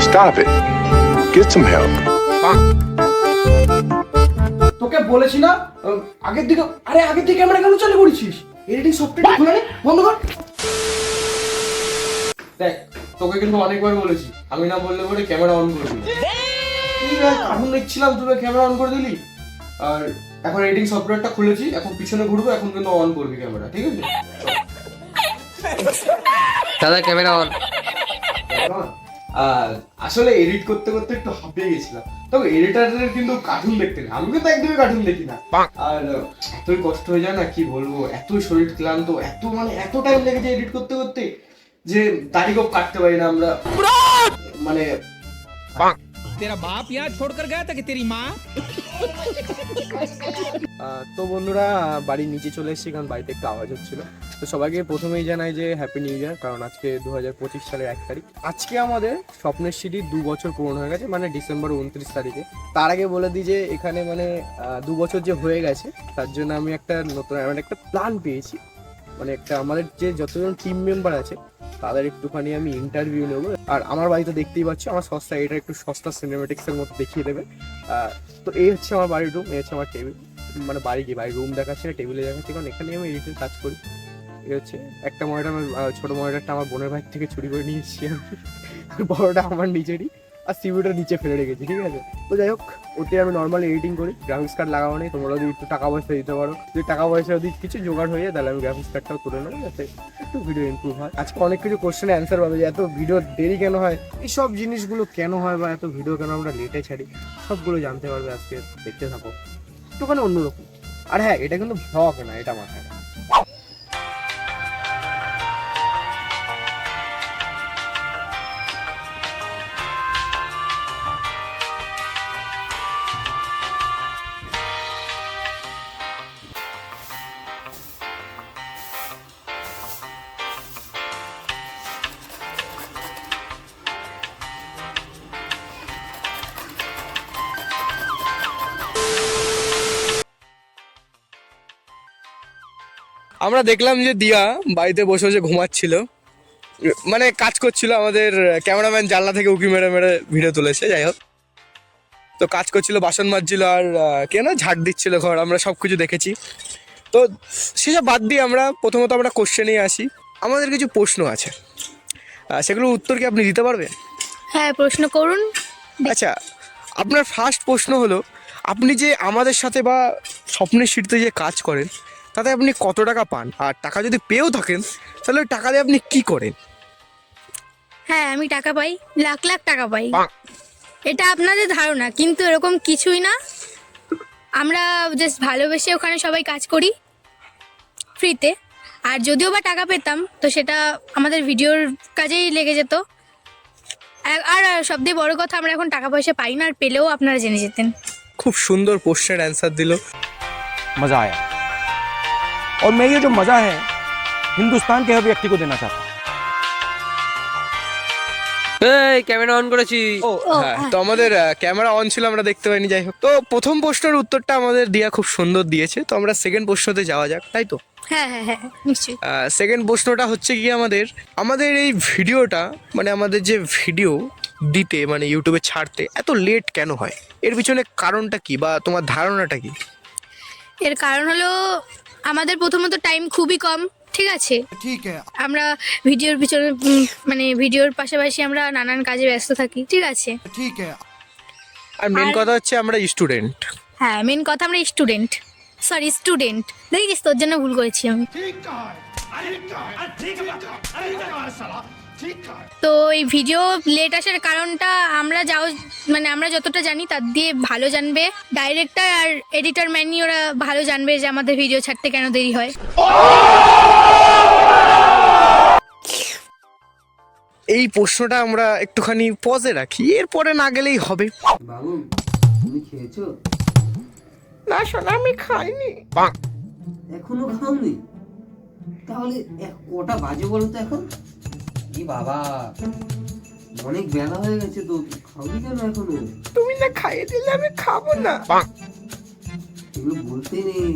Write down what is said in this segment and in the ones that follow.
Stop it. Get some help. তোকে বলেছি না আগের দিকে, আরে আগের দিকে ক্যামেরা কেন চালু করেছিস? এডিটিং সফটওয়্যারটা খুলে নে, বন্ধ কর। দেখ তোকে কিন্তু অনেকবার বলেছি, আমি না বললে পরে ক্যামেরা অন করে দিবি। কি রে কার্টুন দেখছিলাম, তুই ক্যামেরা অন করে দিলি। আর এখন এডিটিং সফটওয়্যারটা খুলেছি, এখন পিছনে ঘুরবো, এখন কিন্তু অন করবি ক্যামেরা, ঠিক আছে? দাদা ক্যামেরা অন। আর আসলে এডিট করতে করতে একটু হাঁপিয়ে গেছিলাম, তবে এডিটারের কিন্তু কার্টুন দেখতে নেই, আমি কিন্তু একদমই কার্টুন দেখি না। আর এতই কষ্ট হয়ে যায় না, কি বলবো, এতই শরীর ক্লান্ত, এত টাইম লেগেছে এডিট করতে করতে যে তারিখও কাটতে পারি না আমরা, মানে तेरा बाप यहाँ छोड़कर गया था कि तेरी माँ? তো বন্ধুরা বাড়ির নিচে চলে এসেছি, কারণ বাড়িতে একটু আওয়াজ হচ্ছিল। তো সবাইকে প্রথমেই জানাই যে হ্যাপি নিউ ইয়ার, কারণ আজকে 2025 সালের 1 তারিখ। আজকে আমাদের স্বপ্নের সিঁড়ি 2 বছর পূরণ হয়ে গেছে, মানে ডিসেম্বর 29 তারিখে। তার আগে বলে দিই যে এখানে মানে 2 বছর যে হয়ে গেছে, তার জন্য আমি একটা নতুন একটা প্ল্যান পেয়েছি। মানে একটা আমাদের যে যতজন টিম মেম্বার আছে তাদের একটুখানি আমি ইন্টারভিউ নেবো। আর আমার বাড়িতে দেখতেই পাচ্ছি, আমার সস্তা, এটা একটু সস্তা সিনেমেটিক্সের মধ্যে দেখিয়ে দেবে। তো এই হচ্ছে আমার বাড়ির রুম, এই হচ্ছে আমার টেবিল, মানে বাড়ির রুম দেখাচ্ছে না, টেবিলে দেখাচ্ছে, কারণ এখানে আমি এডিটের কাজ করি। এই হচ্ছে একটা মনিটর, আমার ছোটো মনিটরটা আমার বোনের ভাই থেকে চুরি করে নিয়ে এসেছি আমি, আর বড়োটা আমার নিজেরই, আর সিভিটা নিচে ফেলে রেখেছি, ঠিক আছে? তো যাই হোক, ওতে আমি নর্মালি এডিটিং করি, গ্রাফিক্স কার্ড লাগানো নেই। তোমরা যদি একটু টাকা পয়সা দিতে পারো, যদি টাকা পয়সা যদি কিছু জোগাড় হয়ে যায়, তাহলে আমি গ্রাফিক্স কার্ডটাও তুলে নেবো, যাতে একটু ভিডিও ইমপ্রুভ হয়। আজকে অনেক কিছু কোশ্চেনের অ্যান্সার পাবে, যে এত ভিডিও দেরি কেন হয়, এইসব জিনিসগুলো কেন হয়, বা এত ভিডিও কেন আমরা লেটে ছাড়ি, সবগুলো জানতে পারবে আজকে, দেখতে থাকো। একটুখানি অন্যরকম। আর হ্যাঁ, এটা কিন্তু ভ্লগ না, এটা মাথায়। আমরা দেখলাম যে দিয়া বাড়িতে বসে বসে ঘুমাচ্ছিল, মানে কাজ করছিল। আমাদের ক্যামেরাম্যান জানলা থেকে উকি মেরে মেরে ভিডিও তুলেছে। যাই হোক, তো কাজ করছিল, বাসন মাজছিল, আর কেন ঝাড় দিচ্ছিল ঘর, আমরা সব কিছু দেখেছি। তো সেসব বাদ দিয়ে আমরা প্রথমত আমরা কোশ্চেনেই আসি। আমাদের কিছু প্রশ্ন আছে, সেগুলোর উত্তর কি আপনি দিতে পারবেন? হ্যাঁ, প্রশ্ন করুন। আচ্ছা, আপনার ফার্স্ট প্রশ্ন হলো, আপনি যে আমাদের সাথে বা স্বপ্নের সিঁড়িতে যে কাজ করেন, তাতে আপনি কত টাকা পান? আর টাকা যদি পেয়েও থাকেন, তাহলে ওই টাকা দিয়ে আপনি কি করেন? হ্যাঁ, আমি টাকা পাই, লাখ লাখ টাকা পাই। এটা আপনাদের ধারণা, কিন্তু এরকম কিছুই না। আমরা জাস্ট ভালোবেসে ওখানে সবাই কাজ করি ফ্রিতে। আর যদিও বা টাকা পেতাম, তো সেটা আমাদের ভিডিওর কাজেই লেগে যেত। আর সবথেকে বড় কথা, আমরা এখন টাকা পয়সা পাই না, আর পেলেও আপনারা জেনে যেতেন। খুব সুন্দর প্রশ্নের অ্যান্সার দিল। मज़ा आया और मैं ये जो मज़ा है हिंदुस्तान के हर व्यक्ति को देना चाहता हूँ। এই ক্যামেরা অন করেছি। হ্যাঁ, তো আমাদের ক্যামেরা অন ছিল, আমরা দেখতে পাইনি। যাই হোক, তো প্রথম প্রশ্নের উত্তরটা আমাদের দিয়া খুব সুন্দর দিয়েছে। তো আমরা সেকেন্ড প্রশ্নতে যাওয়া যাক, তাই তো? হ্যাঁ হ্যাঁ হ্যাঁ, নিশ্চয়ই। সেকেন্ড প্রশ্নটা হচ্ছে কি, আমাদের এই ভিডিওটা, মানে আমাদের যে ভিডিও দিতে, মানে ইউটিউবে ছাড়তে এত লেট কেন হয়? এর পিছনে কারণটা কি, বা তোমার ধারণাটা কি? এর কারণ হলো, আমাদের প্রথমত টাইম খুবই কম, ঠিক আছে? আমরা ভিডিওর পিছনে মানে ভিডিওর পাশাপাশি আমরা নানান কাজে ব্যস্ত থাকি, ঠিক আছে? আর মেন কথা হচ্ছে আমরা স্টুডেন্ট। হ্যাঁ, মেন কথা আমরা স্টুডেন্ট, দেখিস, তোর জন্য ভুল করেছি আমি। তো এই ভিডিও লেট আসার কারণটা আমরা আমরা যতটা জানি তার দিয়ে ভালো জানবে ডাইরেক্টর আর এডিটর ম্যানই, ওরা ভালো জানবে যে আমাদের ভিডিও ছাড়তে কেন দেরি হয়। এই প্রশ্নটা আমরা একটুখানি পজে রাখি, এরপরে না গেলেই হবে। বাবু তুমি খেয়েছো? না শোনা, আমি খাইনি। এখনো খাওনি? তাহলে কটা বাজে বলো তো এখন? কি বাবা, অনেক বেলা হয়ে গেছে তো, খাওনি কেন এখনো? তুমি না খাইয়ে দিলে আমি খাবো না। এগুলো বলতে নেই।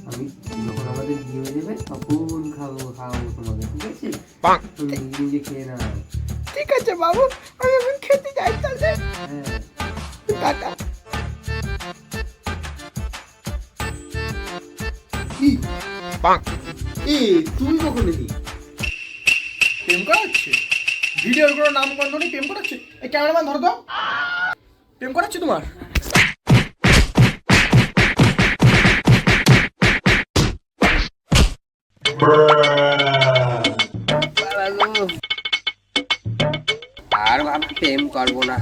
আমি যখন আমাদের বিয়ে হয়ে যাবে তখন খাওয়াবো তোমাকে, ঠিক আছে? তুমি নিজে খেয়ে নাও। ঠিক আছে বাবু, আমি এখন খেতে যাই তাহলে। হ্যাঁ, টাটা। এ তুমি কখন এলি? প্রেম করাচ্ছে? ভিডিওর কোনো নাম গন্ধ নেই, প্রেম করাচ্ছে? এই ক্যামেরাম্যান ধরো তো, প্রেম করাচ্ছে তোমার? আর বাবা প্রেম করবো না।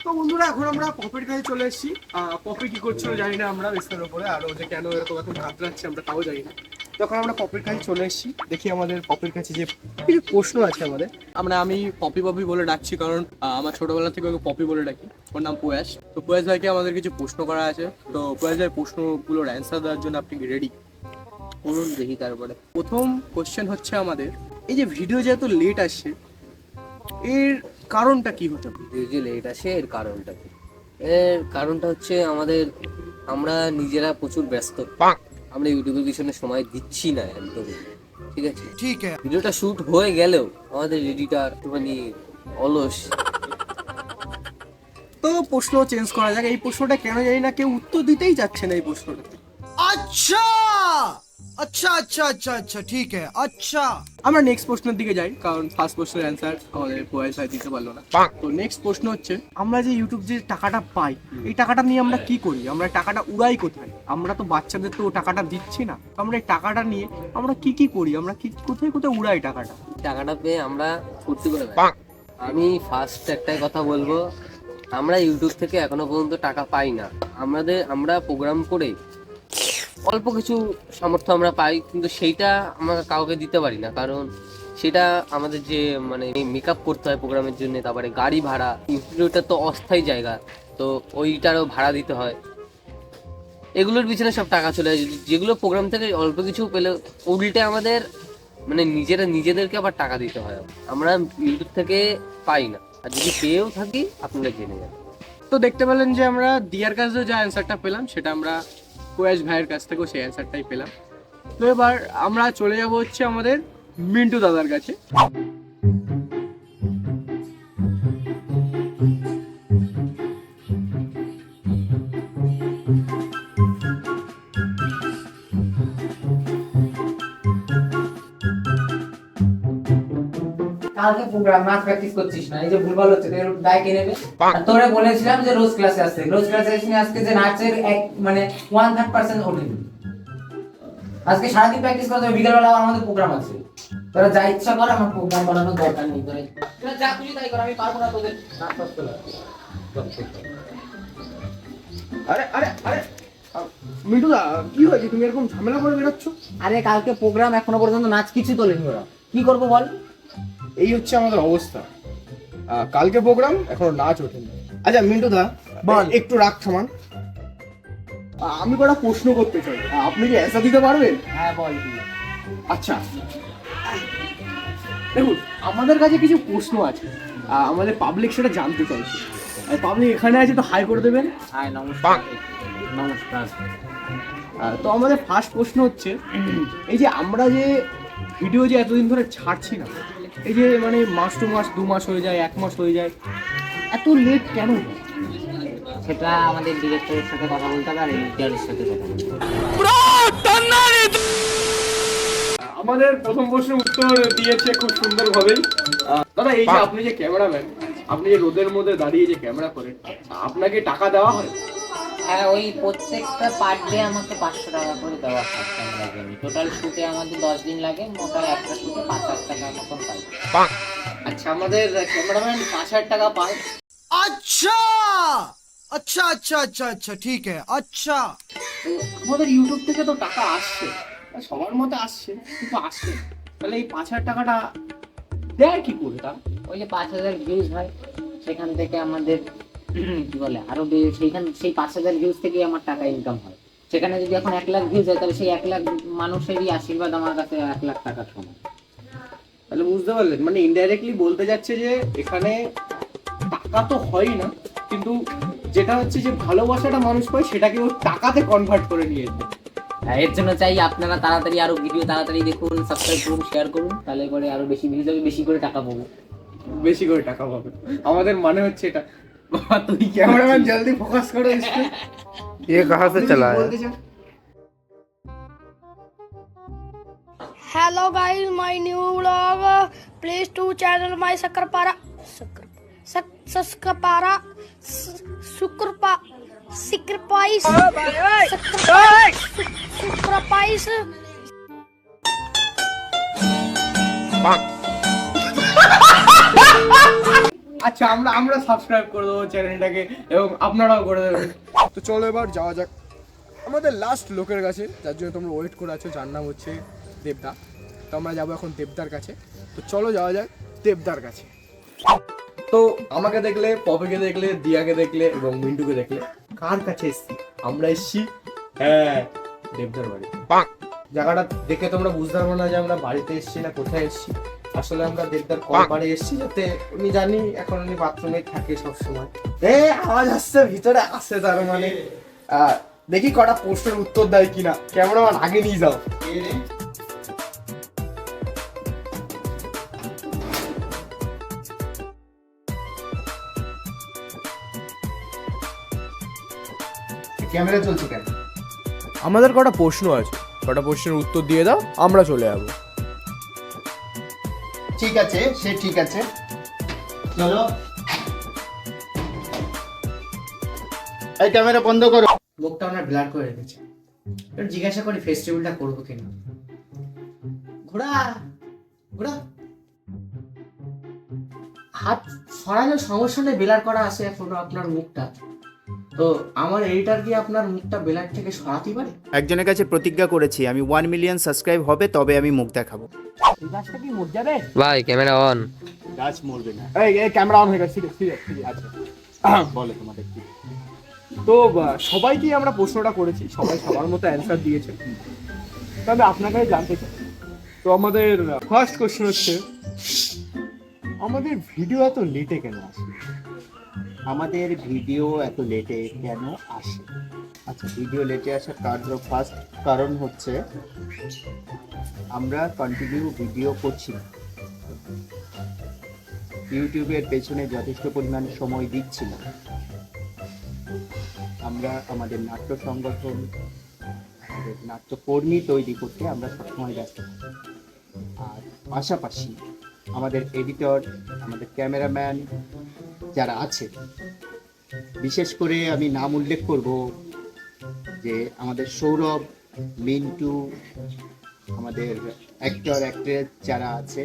তো বন্ধুরা, এখন আমরা পপির কাছে চলে এসেছি। পপি কি করছিল জানি না আমরা বিস্তারের উপরে, আর ও যে কেন এরকম এখন কাতরাচ্ছে আমরা তাও জানি না। তখন আমরা পপির কাছে চলে এসেছি, দেখি আমাদের পপির কাছে যে কিছু প্রশ্ন আছে আমাদের। আমি পপি পপি বলে ডাকছি কারণ আমার ছোটবেলা থেকে ওকে পপি বলে ডাকি। ওর নাম প্রয়াস। তো প্রয়াস ভাইকে আমাদের কিছু প্রশ্ন করা আছে। তো প্রয়াস ভাই প্রশ্নগুলোর অ্যান্সার দেওয়ার জন্য আপনি কি রেডি? বলুন দেখি। তারপরে প্রথম কোশ্চেন হচ্ছে আমাদের, এই যে ভিডিও যে এত লেট আসছে এর কারণটা কি হতে পারে? এই যে লেট আসে এর কারণটা কি? এর কারণটা হচ্ছে আমরা নিজেরা প্রচুর ব্যস্ত। আমরা ইউটিউবের পিছনে সময় দিচ্ছি না একদমই, ঠিক আছে? ঠিক আছে, ভিডিওটা শুট হয়ে গেলেও আমাদের এডিটর একটুখানি অলস। তো প্রশ্ন চেঞ্জ করা যাক। এই প্রশ্নটা কেন জানি না কেউ উত্তর দিতেই যাচ্ছে না এই প্রশ্নটাতে। अच्छा अच्छा अच्छा अच्छा अच्छा ठीक है अच्छा। আমরা নেক্সট প্রশ্নের দিকে যাই, কারণ ফার্স্ট প্রশ্নের অ্যান্সার আমাদের প্রয়াস ভাই দিতে পারলো না। তো নেক্সট প্রশ্ন হচ্ছে, আমরা যে ইউটিউব যে টাকাটা পাই, এই টাকাটা নিয়ে আমরা কি করি? আমরা টাকাটা উড়াই কোথায়? আমরা তো বাচ্চাদের তো টাকাটা দিচ্ছি না। আমরা এই টাকাটা নিয়ে আমরা কি কি করি? আমরা কি কোথায় কোথায় উড়াই টাকাটা? টাকাটা পেয়ে আমরা ফুর্তি করে বেড়াই। আমি ফার্স্ট একটাই কথা বলবো, আমরা ইউটিউব থেকে এখনো পর্যন্ত টাকা পাই না। আমরা প্রোগ্রাম করে অল্প কিছু সামর্থ্য আমরা পাই, কিন্তু সেইটা আমরা কাউকে দিতে পারি না, কারণ সেটা আমাদের যে মানে মেকআপ করতে হয় প্রোগ্রামের জন্য, তারপরে গাড়ি ভাড়া, ইনস্টিটিউটটা তো অস্থায়ী জায়গা, তো ওইটারও ভাড়া দিতে হয়। এগুলোর পিছনে সব টাকা চলে যায়। যেগুলো প্রোগ্রাম থেকে অল্প কিছু পেলে উল্টে আমাদের মানে নিজেদেরকে আবার টাকা দিতে হয়। আমরা ইউটিউব থেকে পাই না, আর যদি পেয়েও থাকি আপনারা জেনে যাবেন। তো দেখতে পেলেন যে আমরা দিয়ার কাছে যে অ্যান্সারটা পেলাম সেটা আমরা প্রয়াস ভাইয়ের কাছ থেকেও সেই অ্যান্সারটাই পেলাম। তো এবার আমরা চলে যাব হচ্ছে আমাদের মিন্টু দাদার কাছে। কালকে প্রোগ্রাম নাচ প্র্যাকটিস করছিস না, এই যে ভুলভাল হচ্ছে তোর দায় কে নেবে? আর তোরে বলেছিলাম যে রোজ ক্লাসে আসতে, রোজ ক্লাসে এসে আজকে যে নাচের এক মানে 1/3% ওঠেনি। আজকে সারাদিন প্র্যাকটিস করতে হবে, বিকেলবেলা আমাদের প্রোগ্রাম আছে। তোরা যা ইচ্ছা কর, আমার প্রোগ্রাম বানানোর দরকার নেই। তোরা যা খুশি তাই কর, আমি পারবো না তোদের নাচ করতে। আরে আরে আরে মিন্টু দা, কি হয়েছে? তুমি এরকম ঝামেলা করে বেরোচ্ছ? আরে কালকে প্রোগ্রাম, এখনো পর্যন্ত নাচ কিছু তোলেনি ওরা, কি করবো বল? এই হচ্ছে আমাদের অবস্থা। কালকে প্রোগ্রাম, এখনো নাচ ওঠেনি। আচ্ছা মিন্টু দা, বল। একটু রাগ থামান। আমি কটা প্রশ্ন করতে চাই, আপনি কি অ্যান্সার দিতে পারবেন? হ্যাঁ বল। আচ্ছা দেখুন, আমাদের কাছে কিছু প্রশ্ন আছে, আমাদের পাবলিক সেটা জানতে চাইছে। পাবলিক এখানে আছে, তো হাই করে দেবেন। হাই, নমস্কার। নমস্কার। তো আমাদের ফার্স্ট প্রশ্ন হচ্ছে, এই যে আমরা যে ভিডিও যে এতদিন ধরে ছাড়ছি না, এই যে মানে মাস টু মাস, 2 মাস হয়ে যায়, 1 মাস হয়ে যায়, এত লেট কেন? সেটা আমাদের ডিরেক্টরের সাথে কথা বলতে হবে আর এডিটরের সাথে কথা বলতে হবে। আমাদের প্রথম প্রশ্নের উত্তর দিয়েছে খুব সুন্দরভাবেই। দাদা, এই যে আপনি যে ক্যামেরাম্যান, আপনি যে রোদের মধ্যে দাঁড়িয়ে যে ক্যামেরা করেন, আপনাকে টাকা দেওয়া হয়? হ্যাঁ, ওই প্রত্যেকটা পার ডে আমাকে 500 টাকা করে দেওয়া হয় ক্যামেরার জন্য। টোটাল শুটে আমাদের 10 দিন লাগে, মোটায় একটা শুটে 5,000 টাকার মতন পাই। আচ্ছা, আমাদের ক্যামেরাম্যান 5,000 টাকা পায়। अच्छा अच्छा अच्छा अच्छा अच्छा ठीक है अच्छा। আমাদের ইউটিউব থেকে তো টাকা আসছে, সবার মতে আসছে, কিন্তু আসছে, তাহলে এই 5,000 টাকাটা দেয় কি করে? তা ওই যে 5,000 ভিউজ হয়, সেখান থেকে আমাদের কি বলে আরো সেই 5,000 ভিউজ থেকেই আমার টাকা ইনকাম হয়। সেখানে যদি এখন 1 লাখ ভিউজ হয়, তাহলে সেই 1 লাখ মানুষেরই আশীর্বাদ আমার কাছে 1 লাখ টাকার সমান। তাহলে বুঝতে পারলেন, মানে ইনডাইরেক্টলি বলতে যাচ্ছে যে এখানে টাকা তো হয়ই না, কিন্তু যেটা হচ্ছে যে ভালোবাসাটা মানুষ পায় সেটাকে ও টাকাতে কনভার্ট করে নিয়েছে। এর জন্য চাই আপনারা তাড়াতাড়ি আরো ভিডিও তাড়াতাড়ি দেখুন, সাবস্ক্রাইব করুন, শেয়ার করুন, তাহলে করে আরো বেশি ভিউজ হবে, বেশি করে টাকা পাবো। বেশি করে টাকা পাবে আমাদের মানে হচ্ছে এটা। বাবা তুই ক্যামেরাম্যান জলদি ফোকাস করো इसको। ये कहाँ से चला है? Hello guys, my new vlog, please to channel my सकरपारा सिक्रपाइस। আচ্ছা আমরা সাবস্ক্রাইব করে দেবো চ্যানেলটাকে এবং আপনারাও করে দেবেন। তো চলো এবার যাওয়া যাক আমাদের লাস্ট লোকের কাছে, যার জন্য তোমরা ওয়েট করে আছো, যার নাম হচ্ছে দেবদা। তো আমরা যাবো এখন দেবদার কাছে। তো চলো যাওয়া যাক দেবদার কাছে। তো আমাকে দেখলে, পপিকে দেখলে, দিয়াকে দেখলে এবং মিন্টুকে দেখলে কার কাছে এসছি? আমরা এসছি হ্যাঁ দেবদার বাড়ি। জায়গাটা দেখে তোমরা বুঝতে পারবে না যে আমরা বাড়িতে এসছি না কোথায় এসছি। আসলে আমরা দেবদার বাড়ি এসছি, যাতে উনি জানি এখন উনি বাথরুমে থাকে সবসময়। আওয়াজ আসছে ভিতরে আসছে, তার মানে দেখি কটা প্রশ্নের উত্তর দেয় কিনা। ক্যামেরাম্যান আগে নিয়ে যাও। ক্যামেরা চলছে কেন? আমাদের কটা প্রশ্ন আছে, কটা প্রশ্নের উত্তর দিয়ে দাও, আমরা চলে যাবো। ঠিক আছে, সে ঠিক আছে, চলো। এই ক্যামেরা বন্ধ করো। মুখটা আমরা ব্লার করে রেখেছি। একটু জিজ্ঞাসা করি ফেস্টিভ্যালটা করবো কিনা। ঘোড়া ঘোড়া হাত সরানোর সমস্যা নেই, বেলার করা আছে এখনো আপনার মুখটা। তো আমার এডিটর কি আপনার মুখটা বেলার থেকে সরাতে পারে? একজনের কাছে প্রতিজ্ঞা করেছি, আমি 1 মিলিয়ন সাবস্ক্রাইব হবে তবে আমি মুখ দেখাবো। এই গাছটা কি মর যাবে? ভাই ক্যামেরা অন। গাছ মরবে না। এই ক্যামেরা অন হয়ে গেছে, ঠিক আছে। আচ্ছা বলে তোমাদের কি? তো সবাইকেই আমরা প্রশ্নটা করেছি, সবাই সবার মতো অ্যান্সার দিয়েছে। তবে আপনাকে জানতে চাই, তো আমাদের ফার্স্ট কোশ্চেন হচ্ছে আমাদের ভিডিও এত লেটে কেন আসে? আমাদের ভিডিও এত লেটে কেন আসে? আচ্ছা, ভিডিও লেটে আসার ফার্স্ট কারণ হচ্ছে আমরা কন্টিনিউ ভিডিও করছি না, ইউটিউবের পেছনে যথেষ্ট পরিমাণ সময় দিচ্ছি না। আমরা আমাদের নাট্য সংগঠন, আমাদের নাট্যকর্মী তৈরি করতে আমরা সবসময় ব্যস্ত থাকি। আর পাশাপাশি আমাদের এডিটর, আমাদের ক্যামেরাম্যান যারা আছে, বিশেষ করে আমি নাম উল্লেখ করব যে আমাদের সৌরভ, মিন্টু, আমাদের অ্যাক্টর অ্যাক্ট্রেস যারা আছে,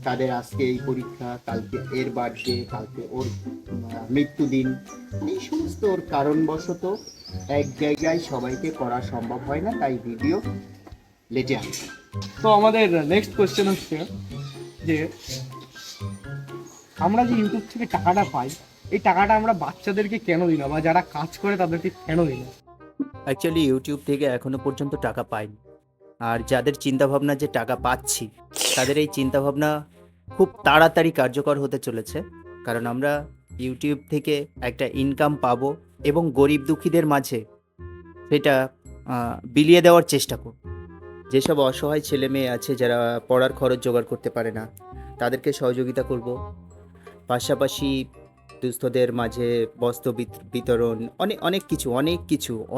তাদের আজকে এই পরীক্ষা, কালকে এর বার্থডে, কালকে ওর মৃত্যুদিন, এই সমস্ত ওর কারণবশত এক জায়গায় সবাইকে করা সম্ভব হয় না, তাই ভিডিও লেটে আসে। তো আমাদের নেক্সট কোশ্চেন হচ্ছে যে আমরা যে ইউটিউব থেকে টাকাটা পাই, এই টাকাটা আমরা বাচ্চাদেরকে কেন দিই না, বা যারা কাজ করে তাদেরকে কেন দিই না? অ্যাকচুয়ালি ইউটিউব থেকে এখনো পর্যন্ত টাকা পাইনি। আর যাদের চিন্তাভাবনা যে টাকা পাচ্ছি, তাদের এই চিন্তাভাবনা খুব তাড়াতাড়ি কার্যকর হতে চলেছে। কারণ আমরা ইউটিউব থেকে একটা ইনকাম পাবো এবং গরিব দুঃখীদের মাঝে সেটা বিলিয়ে দেওয়ার চেষ্টা করব। যেসব অসহায় ছেলে মেয়ে আছে যারা পড়ার খরচ জোগাড় করতে পারে না, তাদেরকে সহযোগিতা করব। পাশাপাশি দুস্থদের মাঝে বস্ত্র বিতরণ,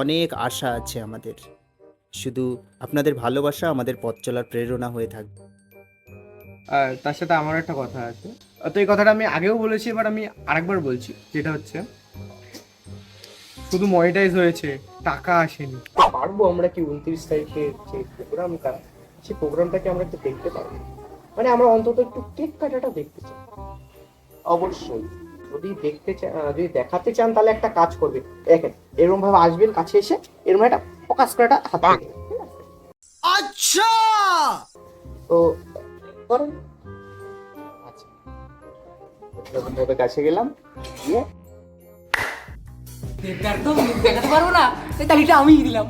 অনেক আশা আছে আমাদের। শুধু আপনাদের ভালোবাসা আমাদের পথ চলার প্রেরণা হয়ে থাকবে। আর তার সাথে আমার একটা কথা আছে, তো এই কথাটা আমি আগেও বলেছি, এবার আমি আরেকবার বলছি, যেটা হচ্ছে শুধু মনিটাইজ হয়েছে, টাকা আসেনি। পারবো আমরা কি 29 তারিখে যে প্রোগ্রামটা, সেই প্রোগ্রামটাকে আমরা একটু দেখতে পারবো? মানে আমরা অন্তত একটু কেক কাটাটা দেখতে চাই। অবশ্যই যদি দেখতে চান, যদি দেখাতে চান, তাহলে একটা কাজ করবে, দেখেন এরকম ভাবে আসবেন কাছে এসে, এরকম একটা ফোকাস করাটা হাত থেকে, अच्छा তো করেন। আচ্ছা, ওদের কাছে গেলাম, গিয়ে তো দেখাতে পারবো না, এই তালিটা আমিই দিলাম।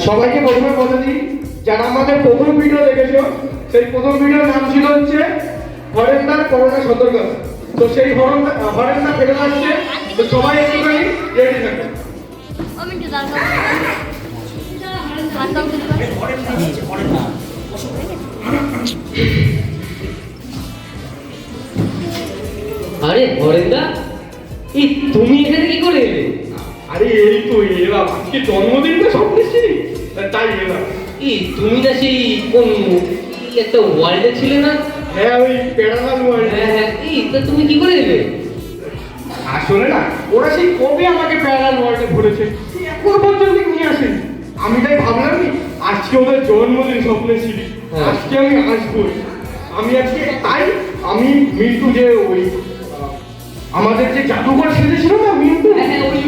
সবাইকে প্রথমে বলে দিই, যারা আমাদের প্রথম ভিডিও দেখেছো, সেই প্রথম ভিডিওর নাম ছিল হচ্ছে হরেন্দার করোনা সতর্কতা। তো সেই হরেন্দা ফেলে আসছে, তো সবাই একটুখানি রেডি থাকবে। আরে হরেন্দা, এই তুমি এখানে কি করে এলে? আরে এই তো এলাম, আজকে জন্মদিনটা স্বপ্নেশ্বরী, তাই এলাম। এই তুমি না সেই কোন একটা ওয়ার্ল্ডে ছিলে না? হ্যাঁ, ওই প্যারালাল ওয়ার্ল্ড। হ্যাঁ হ্যাঁ, এই তা তুমি কি করে এলে? আসলে না, ওরা সেই কবে আমাকে প্যারালাল ওয়ার্ল্ডে ভরেছে, এখনো পর্যন্ত নিয়ে আসেনি। আমি তাই ভাবলাম কি, আজকে ওদের জন্মদিন স্বপ্নেশ্বরী, আজকে আমি আসবো। আমি আজকে তাই আমি মিন্টু যে ওই আমাদের যে জাদুঘর সেজেছিল না, মিন্টু, হ্যাঁ ওই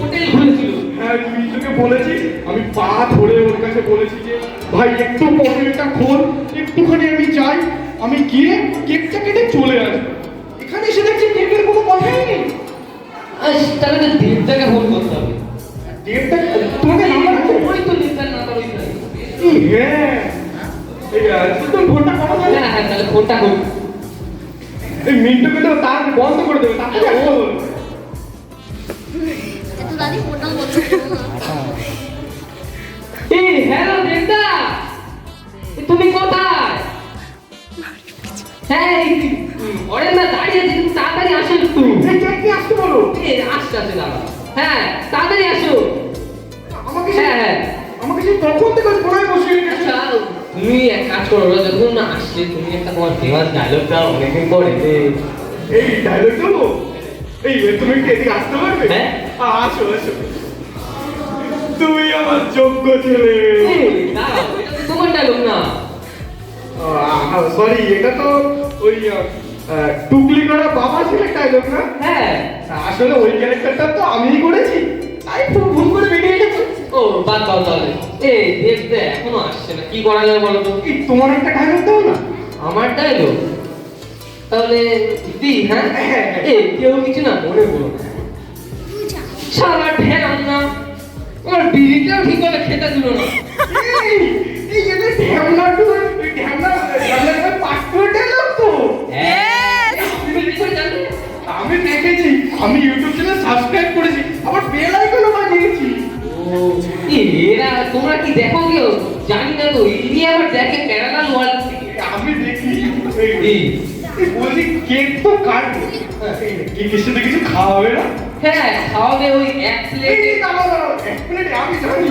হোটেল ঘুরেছিল। হ্যাঁ, মিন্টুকে বলেছি, আমি পা ধরে ওর কাছে বলেছি যে ভাই একটু পকেটটা খোল, একটুখানি আমি যাই, আমি গিয়ে কেকটা কেটে চলে আসবো। এখানে এসে দেখছি কেকের কোনো কথাই নেই। তাহলে তো দেবটাকে ফোন করতে হবে। ডেটটা তোমাকে নাম্বার আছে? ওই তো দেবটার নাম্বার ওই তো। হ্যাঁ, এই তুমি ফোনটা করো তাহলে। হ্যাঁ হ্যাঁ, তাহলে ফোনটা করুন। এই মিন্টুকে তো তার বন্ধ করে দেবে, তাকে আসতে বলো। এই হ্যালো দেবদা, তুমি কোথায়? হ্যাঁ অরেন্দা দাঁড়িয়ে আছে, তুমি তাড়াতাড়ি আসো একটু। এই কেক নিয়ে আসতে বলো। এই আসতে আসতে দাঁড়া। হ্যাঁ তাড়াতাড়ি আসো। আমাকে হ্যাঁ হ্যাঁ, আমাকে সেই তখন থেকে কোনায় বসিয়ে রেখেছে। আচ্ছা তুমি এক কাজ করো, ওরা যখন না আসছে তুমি একটা তোমার ফেমাস ডায়লগটা অনেকদিন পরে এই ডায়লগ দেবো। এই তুমি কি এদিকে আসতে পারবে? হ্যাঁ। আসো আসো, তুমি আমার যোগ্য ছেলে। দাঁড়াও, এটা তো তোমার ডায়লগ না। সরি, এটা তো ওই টুকলি করা বাবা ছেলে ডায়লগ না? হ্যাঁ আসলে ওই ক্যারেক্টারটা তো আমিই করেছি, তাই ভুল করে বেরিয়ে গেছে। ও বাদ দাও তাহলে। এই দেখতে এখনো আসছে না, কি করা যায় বলো তো? এই তোমার একটা ডায়লগ দাও না। আমার ডায়লগ তাহলে দি? হ্যাঁ এই কেউ কিছু না মনে করো না, সারা ঢেরাম না, আমার বিড়িটাও ঠিক করে খেতে দিল না। এই এটা ঢ্যামনা টু ঢ্যামনা পাসপোর্ট ডায়লগ তো। তুমি কি করে জানলে? আমি দেখেছি, আমি ইউটিউব চ্যানেল সাবস্ক্রাইব করেছি, আবার বেল আইকনও বাজিয়েছি। ও এরা তোমরা কি দেখো কেউ? জানি না তো, ইনি আবার দেখে প্যারালাল ওয়ার্ল্ড থেকে। আমি দেখি। এই বলছি কেক তো কাটবো, কেকের সাথে কিছু খাওয়াবে না? হ্যাঁ খাওয়াবে, ওই এক প্লেট। এই দাঁড়াও দাঁড়াও, এক প্লেট আমি জানি।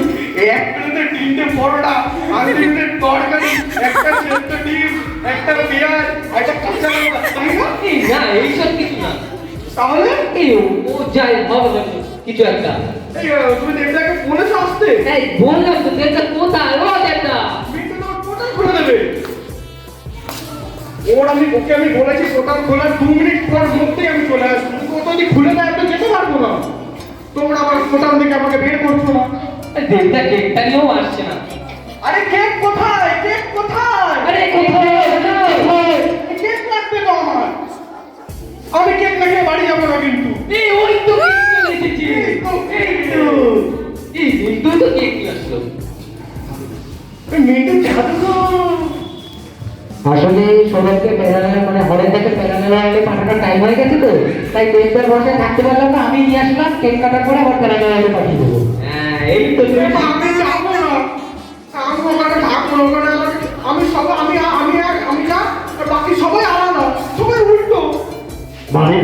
এক প্লেটে 3টে পরোটা, আনলিমিটেড তরকারি, একটা সেদ্ধ ডিম, একটা পেঁয়াজ, একটা কাঁচা লঙ্কা, তাই না? এই না এইসব কিছু না। তাহলে এই ও যাই হবে হয়তো কিছু একটা। এই তুমি দেবটাকে বলেছো আসতে? এই বললাম তো দেবটা কোথায়? ও দেবটা মিন্টু তো টোটাল খুলে দেবে। ওকে আমি বলেছি টোটাল খোলার 2 মিনিট পর মধ্যেই আমি চলে আসবো। ও যদি খুলে দেয় তো যেতে পারবো না। তোমরা আবার টোটাল থেকে আমাকে বের করছো না। দেবটা কেকটা নিয়েও আসছে না। আরে কেক কোথায়? কেক কোথায়? আরে কোথায়? কেক লাগবে তো আমার। আমি কেক না খেয়ে বাড়ি যাবো না কিন্তু। এই ওই তো কেক চলে এসেছে। এই মিন্টু তো কেক নিয়ে আসলো। মিন্টু জাদুঘর। আসলে সবাইকে প্যারালাল মানে হরেন্দাকে প্যারালালে পাঠানোর টাইম হয়ে গেছে তো, তাই দেবদার বসে থাকতে পারলাম না, আমি নিয়ে আসলাম, কেক কাটার পরে আবার প্যারালালে পাঠিয়ে দেবো। হ্যাঁ এই তো আমি যাবো না। আমি ওখানে থাকবো না, ওখানে আমি সবাই আমি না, আর বাকি সবাই আলাদা, সবাই উল্টো। মানে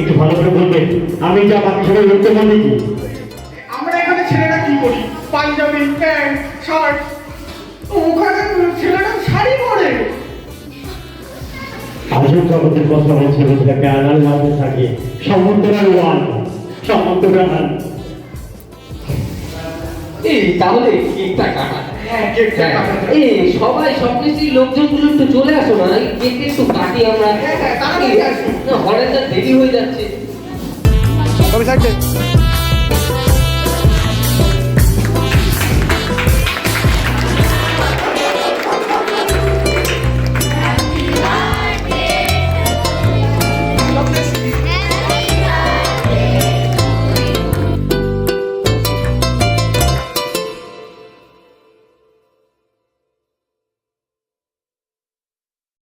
একটু ভালো করে বলবেন, আমি যা বাকি সবাই উল্টো মানে কি? আমরা এখানে ছেলেরা কি করি? Panjabi, pant, shirt. ওখানে ছেলেরা শাড়ি পরে। আসল জগতের কথা হচ্ছে প্যারালাল ওয়ার্ল্ডে থাকে, সমান্তরাল ওয়ার্ল্ড, সমান্তরাল। এই তাহলে কেকটা কাটা। হ্যাঁ, কেকটা কাটা। এই সবাই স্বপ্নেশ্বরী লোকজনগুলো একটু চলে আসো না, এই কেক একটু কাটি আমরা। হ্যাঁ, তাড়াতাড়ি আসো। না হরেন্দা দেরি হয়ে যাচ্ছে। তবে থাকবে